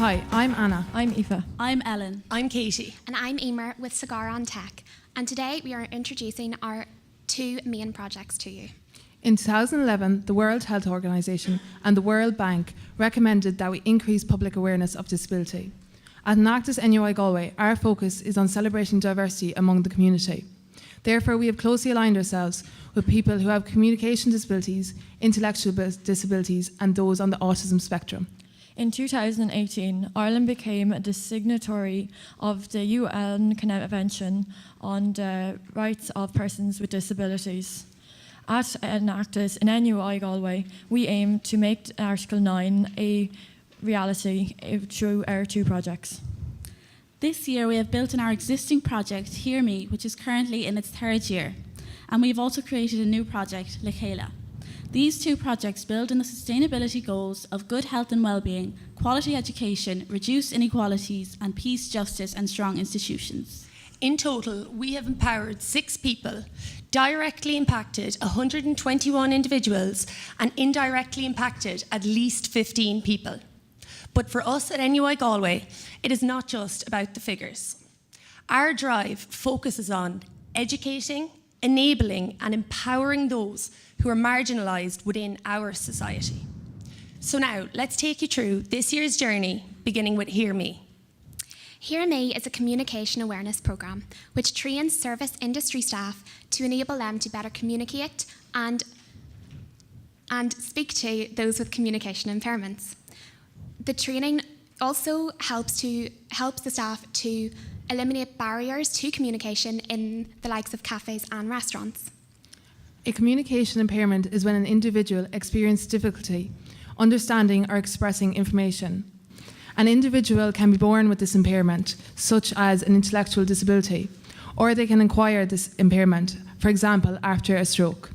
Hi, I'm Anna. I'm Aoife. I'm Ellen. I'm Katie. And I'm Emer with Cigar on Tech. And today we are introducing our two main projects to you. In 2011, the World Health Organization and the World Bank recommended that we increase public awareness of disability. At Enactus NUI Galway, our focus is on celebrating diversity among the community. Therefore, we have closely aligned ourselves with people who have communication disabilities, intellectual disabilities, and those on the autism spectrum. In 2018, Ireland became the signatory of the UN Convention on the Rights of Persons with Disabilities. At Enactus in NUI Galway, we aim to make Article 9 a reality through our two projects. This year we have built on our existing project, Hear Me, which is currently in its third year. And we've also created a new project, Lekela. These two projects build on the sustainability goals of good health and well-being, quality education, reduced inequalities, and peace, justice, and strong institutions. In total, we have empowered 6 people, directly impacted 121 individuals, and indirectly impacted at least 15 people. But for us at NUI Galway, it is not just about the figures. Our drive focuses on educating, enabling, and empowering those who are marginalised within our society. So now, let's take you through this year's journey, beginning with Hear Me. Hear Me is a communication awareness programme which trains service industry staff to enable them to better communicate and speak to those with communication impairments. The training also helps the staff to eliminate barriers to communication in the likes of cafes and restaurants. A communication impairment is when an individual experiences difficulty understanding or expressing information. An individual can be born with this impairment, such as an intellectual disability, or they can acquire this impairment, for example, after a stroke.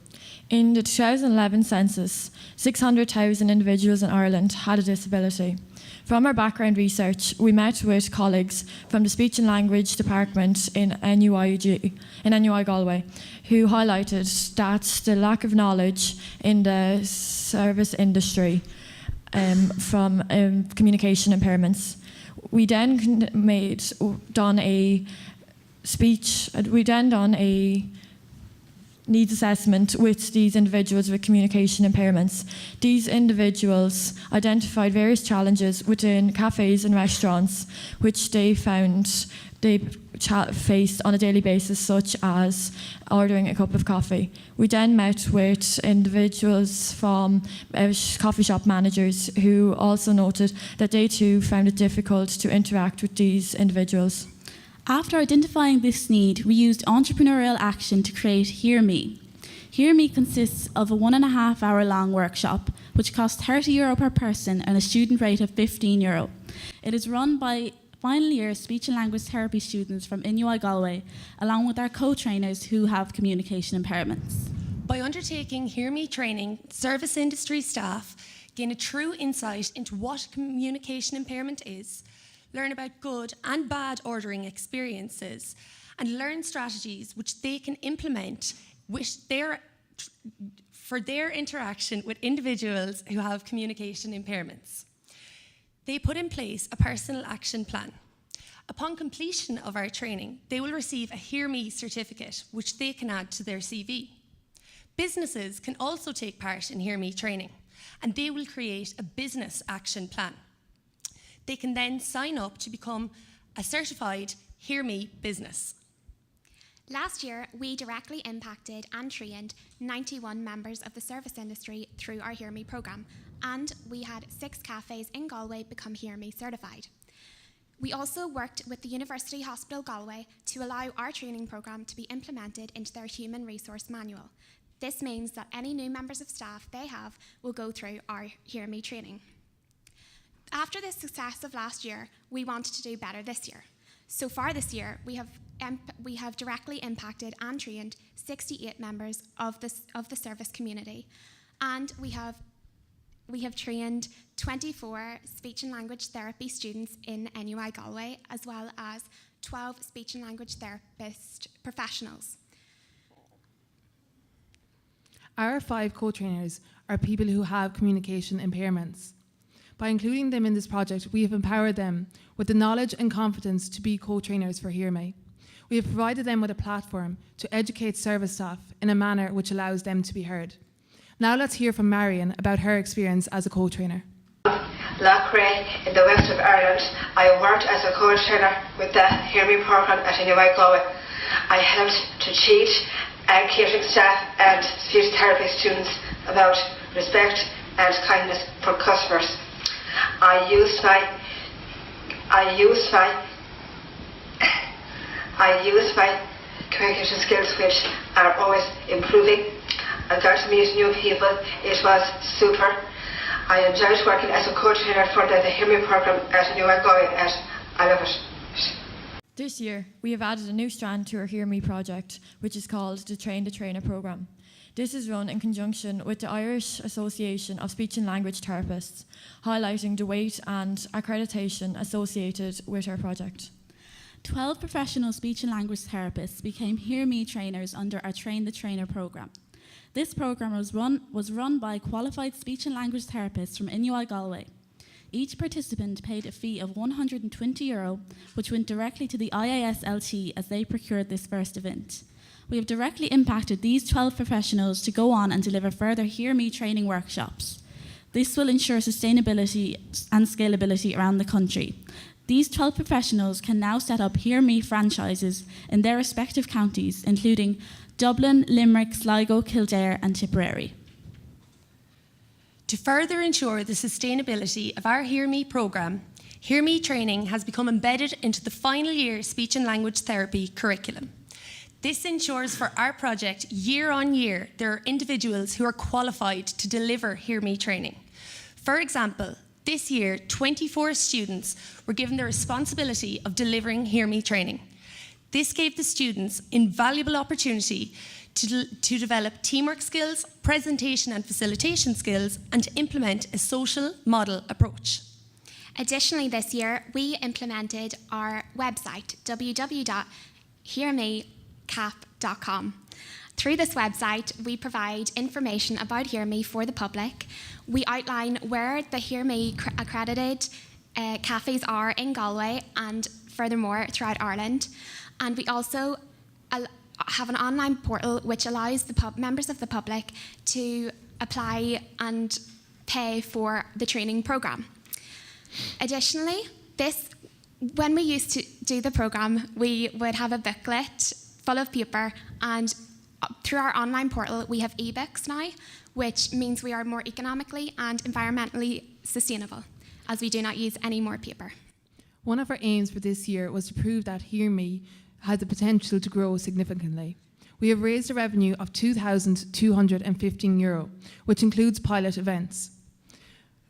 In the 2011 census, 600,000 individuals in Ireland had a disability. From our background research, we met with colleagues from the Speech and Language Department in NUI Galway, who highlighted that the lack of knowledge in the service industry from communication impairments. We then done a needs assessment with these individuals with communication impairments. These individuals identified various challenges within cafes and restaurants which they found they faced on a daily basis, such as ordering a cup of coffee. We then met with individuals from coffee shop managers who also noted that they too found it difficult to interact with these individuals. After identifying this need, we used entrepreneurial action to create Hear Me. Hear Me consists of a 1.5 hour long workshop, which costs €30 per person and a student rate of €15. It is run by final year speech and language therapy students from NUI Galway, along with our co-trainers who have communication impairments. By undertaking Hear Me training, service industry staff gain a true insight into what communication impairment is, learn about good and bad ordering experiences, and learn strategies which they can implement for their interaction with individuals who have communication impairments. They put in place a personal action plan. Upon completion of our training, they will receive a Hear Me certificate, which they can add to their CV. Businesses can also take part in Hear Me training, and they will create a business action plan. They can then sign up to become a certified Hear Me business. Last year, we directly impacted and trained 91 members of the service industry through our Hear Me programme, and we had 6 cafes in Galway become Hear Me certified. We also worked with the University Hospital Galway to allow our training programme to be implemented into their human resource manual. This means that any new members of staff they have will go through our Hear Me training. After the success of last year, we wanted to do better this year. So far this year, we have directly impacted and trained 68 members of the service community, and we have trained 24 speech and language therapy students in NUI Galway, as well as 12 speech and language therapist professionals. Our 5 co-trainers are people who have communication impairments. By including them in this project, we have empowered them with the knowledge and confidence to be co-trainers for Hear Me. We have provided them with a platform to educate service staff in a manner which allows them to be heard. Now let's hear from Marion about her experience as a co-trainer. Loughrea in the west of Ireland. I worked as a co-trainer with the Hear Me programme at NUI Galway. I helped to teach catering staff and speech therapy students about respect and kindness for customers. I used my communication skills, which are always improving. I got to meet new people. It was super. I enjoyed working as a co-trainer for the Hear Me programme at NUI Galway, and I love it. This year, we have added a new strand to our Hear Me project, which is called the Train the Trainer programme. This is run in conjunction with the Irish Association of Speech and Language Therapists, highlighting the weight and accreditation associated with our project. 12 professional speech and language therapists became Hear Me trainers under our Train the Trainer programme. This programme was run by qualified speech and language therapists from NUI Galway. Each participant paid a fee of €120, which went directly to the IASLT as they procured this first event. We have directly impacted these 12 professionals to go on and deliver further Hear Me training workshops. This will ensure sustainability and scalability around the country. These 12 professionals can now set up Hear Me franchises in their respective counties, including Dublin, Limerick, Sligo, Kildare and Tipperary. To further ensure the sustainability of our Hear Me programme, Hear Me training has become embedded into the final year speech and language therapy curriculum. This ensures for our project, year on year, there are individuals who are qualified to deliver Hear Me training. For example, this year, 24 students were given the responsibility of delivering Hear Me training. This gave the students invaluable opportunity to develop teamwork skills, presentation and facilitation skills, and to implement a social model approach. Additionally, this year, we implemented our website, www.hearmecap.com. Through this website, we provide information about Hear Me for the public. We outline where the Hear Me accredited cafes are in Galway and furthermore throughout Ireland. And we also have an online portal which allows the members of the public to apply and pay for the training programme. Additionally, when we used to do the programme, we would have a booklet full of paper, and through our online portal, we have ebooks now, which means we are more economically and environmentally sustainable, as we do not use any more paper. One of our aims for this year was to prove that Hear Me has the potential to grow significantly. We have raised a revenue of €2,215, which includes pilot events.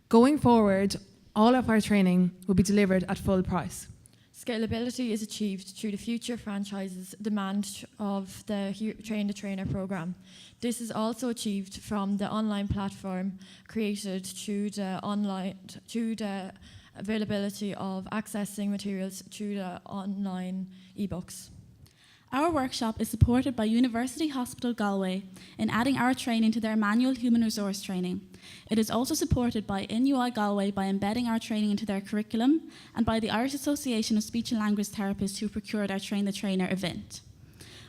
Going forward, all of our training will be delivered at full price. Scalability is achieved through the future franchises demand of the Train the Trainer programme. This is also achieved from the online platform created through the availability of accessing materials through the online ebooks. Our workshop is supported by University Hospital Galway in adding our training to their manual human resource training. It is also supported by NUI Galway by embedding our training into their curriculum, and by the Irish Association of Speech and Language Therapists who procured our Train the Trainer event.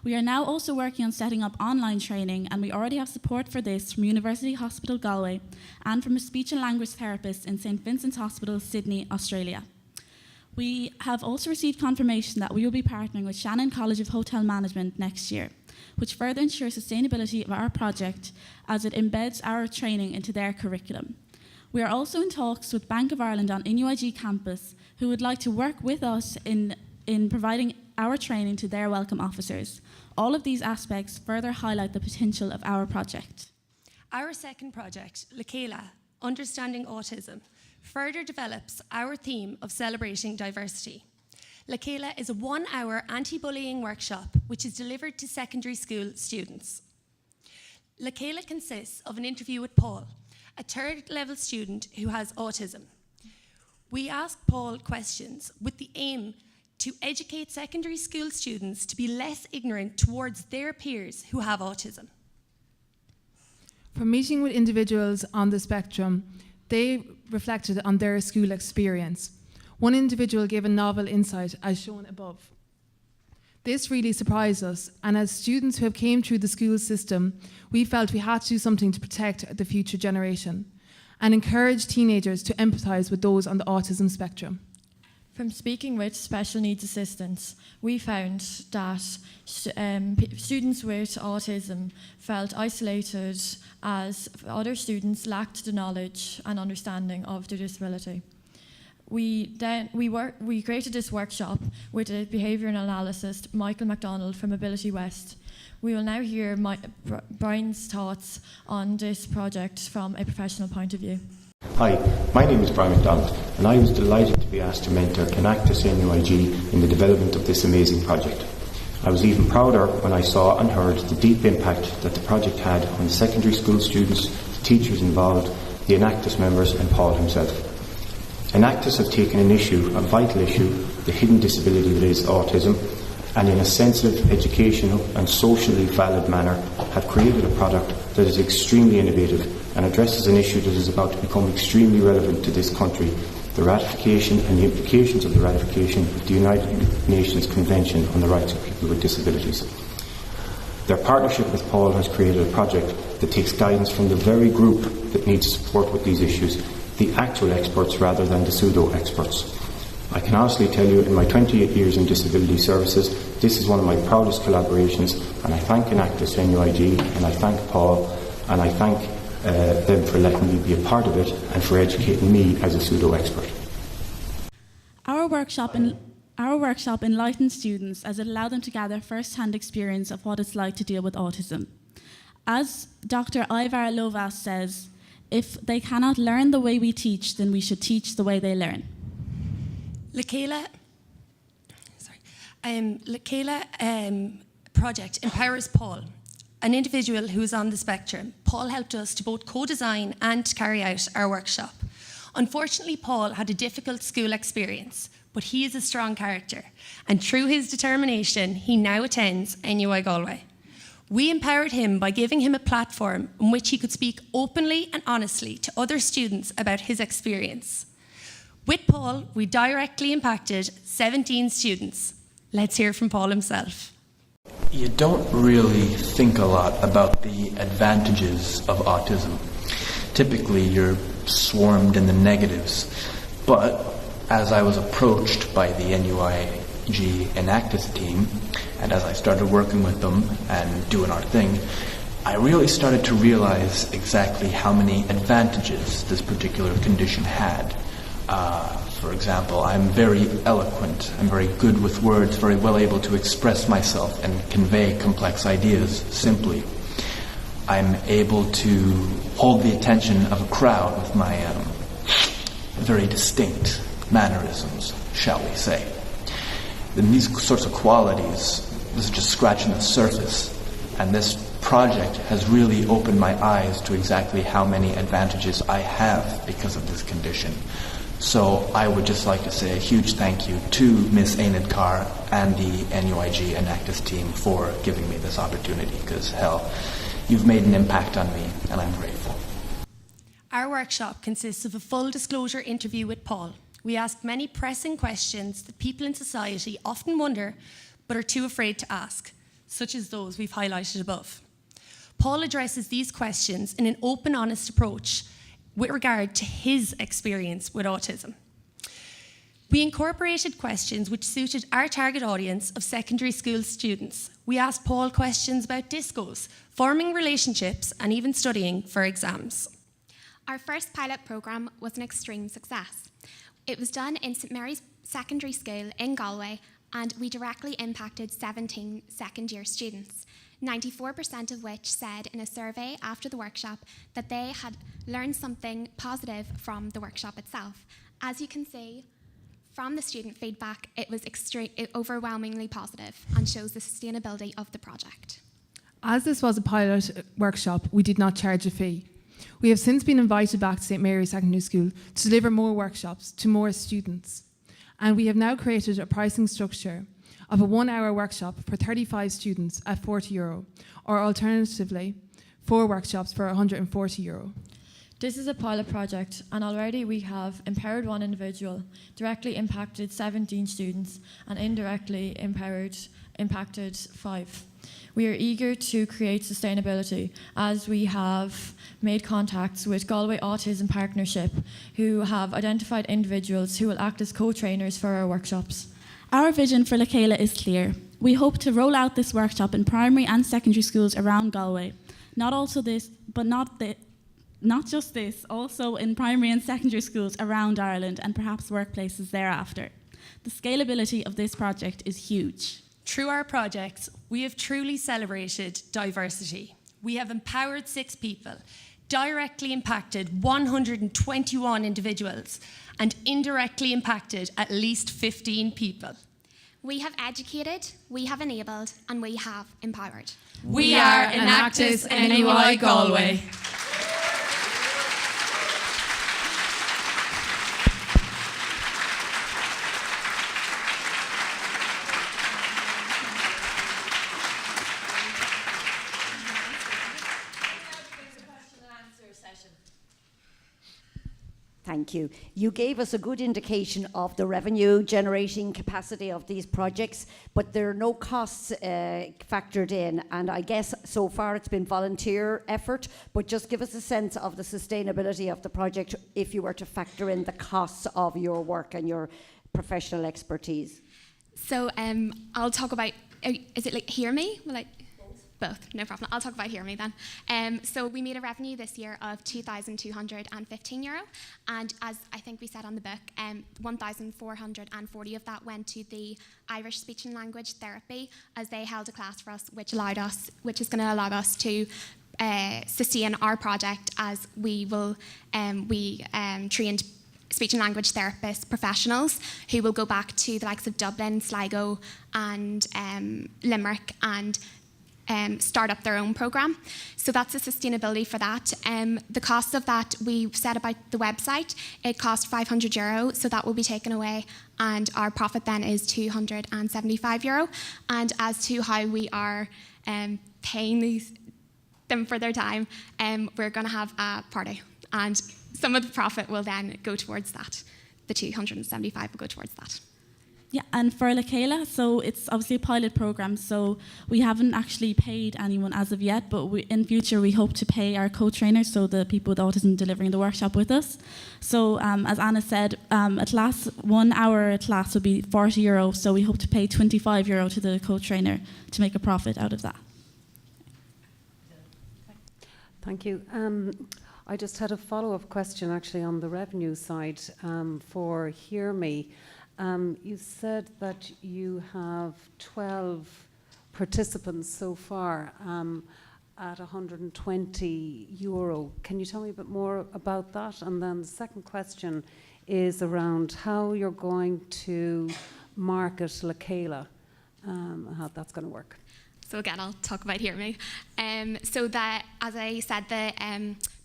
We are now also working on setting up online training, and we already have support for this from University Hospital Galway and from a speech and language therapist in St Vincent's Hospital, Sydney, Australia. We have also received confirmation that we will be partnering with Shannon College of Hotel Management next year, which further ensures sustainability of our project as it embeds our training into their curriculum. We are also in talks with Bank of Ireland on NUIG campus, who would like to work with us in providing our training to their welcome officers. All of these aspects further highlight the potential of our project. Our second project, Lakela, Understanding Autism, further develops our theme of celebrating diversity. Lakela is a 1-hour anti-bullying workshop which is delivered to secondary school students. Lakela consists of an interview with Paul, a third-level student who has autism. We ask Paul questions with the aim to educate secondary school students to be less ignorant towards their peers who have autism. From meeting with individuals on the spectrum They reflected on their school experience. One individual gave a novel insight as shown above. This really surprised us, and as students who have came through the school system, we felt we had to do something to protect the future generation and encourage teenagers to empathise with those on the autism spectrum. From speaking with special needs assistants, we found that students with autism felt isolated as other students lacked the knowledge and understanding of their disability. We created this workshop with a behaviour analyst, Michael MacDonald from Ability West. We will now hear Brian's thoughts on this project from a professional point of view. Hi, my name is Brian MacDonald, and I was delighted to be asked to mentor Enactus NUI in the development of this amazing project. I was even prouder when I saw and heard the deep impact that the project had on the secondary school students, the teachers involved, the Enactus members and Paul himself. Enactus have taken an issue, a vital issue, the hidden disability that is autism, and in a sensitive, educational and socially valid manner have created a product that is extremely innovative and addresses an issue that is about to become extremely relevant to this country, the ratification and the implications of the ratification of the United Nations Convention on the Rights of People with Disabilities. Their partnership with Paul has created a project that takes guidance from the very group that needs support with these issues, the actual experts rather than the pseudo-experts. I can honestly tell you, in my 28 years in disability services, this is one of my proudest collaborations, and I thank Enactus NUIG, and I thank Paul, and I thank them for letting me be a part of it and for educating me as a pseudo-expert. Our workshop enlightened students as it allowed them to gather first-hand experience of what it's like to deal with autism. As Dr. Ivar Lovas says, if they cannot learn the way we teach, then we should teach the way they learn. Lakela project empowers Paul, an individual who is on the spectrum. Paul helped us to both co-design and to carry out our workshop. Unfortunately, Paul had a difficult school experience, but he is a strong character, and through his determination, he now attends NUI Galway. We empowered him by giving him a platform on which he could speak openly and honestly to other students about his experience. With Paul, we directly impacted 17 students. Let's hear from Paul himself. You don't really think a lot about the advantages of autism. Typically, you're swarmed in the negatives. But as I was approached by the NUIG Enactus team, and as I started working with them and doing our thing, I really started to realize exactly how many advantages this particular condition had. For example, I'm very eloquent, I'm very good with words, very well able to express myself and convey complex ideas simply. I'm able to hold the attention of a crowd with my very distinct mannerisms, shall we say. And these sorts of qualities, this is just scratching the surface, and this project has really opened my eyes to exactly how many advantages I have because of this condition. So I would just like to say a huge thank you to Ms. Enid Carr and the NUIG Enactus team for giving me this opportunity, because hell, you've made an impact on me, and I'm grateful. Our workshop consists of a full disclosure interview with Paul. We ask many pressing questions that people in society often wonder but are too afraid to ask, such as those we've highlighted above. Paul addresses these questions in an open, honest approach with regard to his experience with autism. We incorporated questions which suited our target audience of secondary school students. We asked Paul questions about discos, forming relationships, and even studying for exams. Our first pilot programme was an extreme success. It was done in St Mary's Secondary School in Galway, and we directly impacted 17 second-year students, 94% of which said in a survey after the workshop that they had learned something positive from the workshop itself. As you can see from the student feedback, it was overwhelmingly positive and shows the sustainability of the project. As this was a pilot workshop, we did not charge a fee. We have since been invited back to St Mary's Secondary School to deliver more workshops to more students. And we have now created a pricing structure of a 1-hour workshop for 35 students at €40, or alternatively, 4 workshops for €140. This is a pilot project, and already we have empowered one individual, directly impacted 17 students, and indirectly impacted 5. We are eager to create sustainability, as we have made contacts with Galway Autism Partnership, who have identified individuals who will act as co-trainers for our workshops. Our vision for Lakela is clear. We hope to roll out this workshop in primary and secondary schools around Galway. Not just this, also in primary and secondary schools around Ireland and perhaps workplaces thereafter. The scalability of this project is huge. Through our projects, we have truly celebrated diversity. We have empowered 6 people, directly impacted 121 individuals, and indirectly impacted at least 15 people. We have educated, we have enabled, and we have empowered. We are Enactus NUI Galway. Thank you. You gave us a good indication of the revenue generating capacity of these projects, but there are no costs factored in. And I guess so far it's been volunteer effort, but just give us a sense of the sustainability of the project if you were to factor in the costs of your work and your professional expertise. So I'll talk about, is it like Hear Me? Both, no problem. I'll talk about Hear Me then. So we made a revenue this year of €2,215, and as I think we said on the book, 1,440 of that went to the Irish Speech and Language Therapy, as they held a class for us, which is going to allow us to sustain our project, as we trained speech and language therapist professionals who will go back to the likes of Dublin, Sligo, and Limerick and start up their own programme. So that's the sustainability for that. The cost of that, we said about the website, it cost €500, so that will be taken away, and our profit then is €275. And as to how we are paying them for their time, we're going to have a party, and some of the profit will then go towards that. The 275 will go towards that. Yeah, and for Lakela, so it's obviously a pilot program, so we haven't actually paid anyone as of yet, but in future we hope to pay our co-trainers, so the people with autism delivering the workshop with us. So as Anna said, a class, 1 hour class would be €40, so we hope to pay €25 to the co-trainer to make a profit out of that. Thank you. I just had a follow-up question actually on the revenue side for Hear Me. You said that you have 12 participants so far at €120. Can you tell me a bit more about that? And then the second question is around how you're going to market Lakela, how that's going to work. So again, I'll talk about Hear Me. So that, as I said, the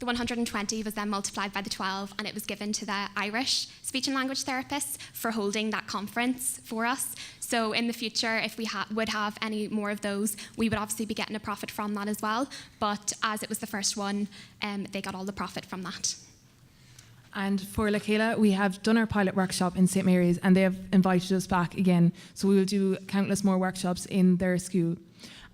120 was then multiplied by the 12, and it was given to the Irish speech and language therapists for holding that conference for us. So in the future, if we would have any more of those, we would obviously be getting a profit from that as well. But as it was the first one, they got all the profit from that. And for Lakela, we have done our pilot workshop in St Mary's, and they have invited us back again. So we will do countless more workshops in their school.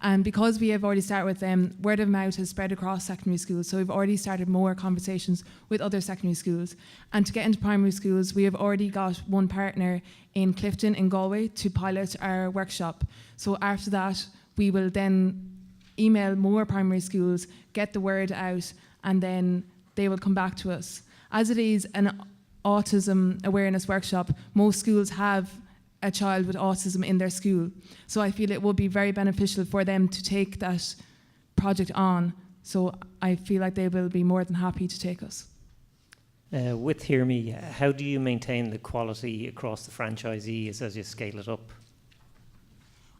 And because we have already started with them, word of mouth has spread across secondary schools. So we've already started more conversations with other secondary schools. And to get into primary schools, we have already got one partner in Clifton in Galway to pilot our workshop. So after that, we will then email more primary schools, get the word out, and then they will come back to us. As it is an autism awareness workshop, most schools have a child with autism in their school. So I feel it would be very beneficial for them to take that project on. So I feel like they will be more than happy to take us. With Hear Me, how do you maintain the quality across the franchisees as you scale it up?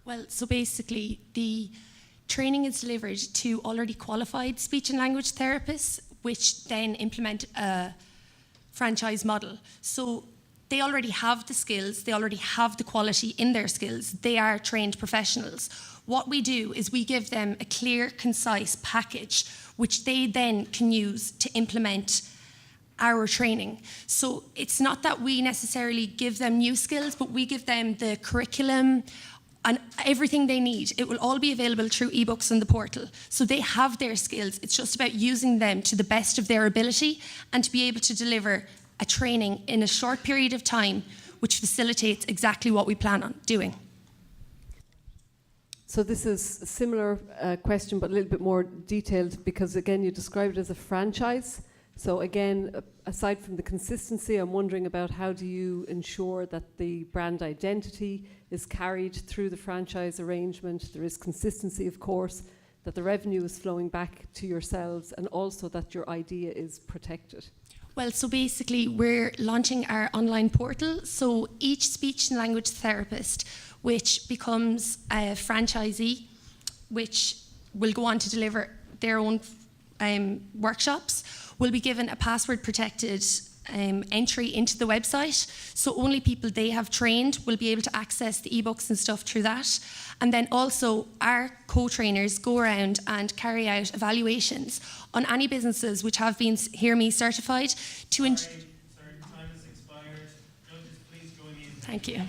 Well, so basically the training is delivered to already qualified speech and language therapists, which then implement a franchise model. So they already have the skills, they already have the quality in their skills, they are trained professionals. what we do is we give them a clear, concise package, which they then can use to implement our training. So it's not that we necessarily give them new skills, but we give them the curriculum and everything they need. It will all be available through ebooks on the portal. So they have their skills. It's just about using them to the best of their ability and to be able to deliver a training in a short period of time, which facilitates exactly what we plan on doing. So this is a similar question, but a little bit more detailed, because again, you described it as a franchise. So again, aside from the consistency, I'm wondering about how do you ensure that the brand identity is carried through the franchise arrangement? There is consistency, of course, that the revenue is flowing back to yourselves, and also that your idea is protected. Well, so basically we're launching our online portal. So each speech and language therapist, which becomes a franchisee, which will go on to deliver their own workshops, will be given a password protected entry into the website. So only people they have trained will be able to access the ebooks and stuff through that. And then also our co-trainers go around and carry out evaluations on any businesses which have been Hear Me certified to... Sorry, time has expired. Judges, please join me. Thank you.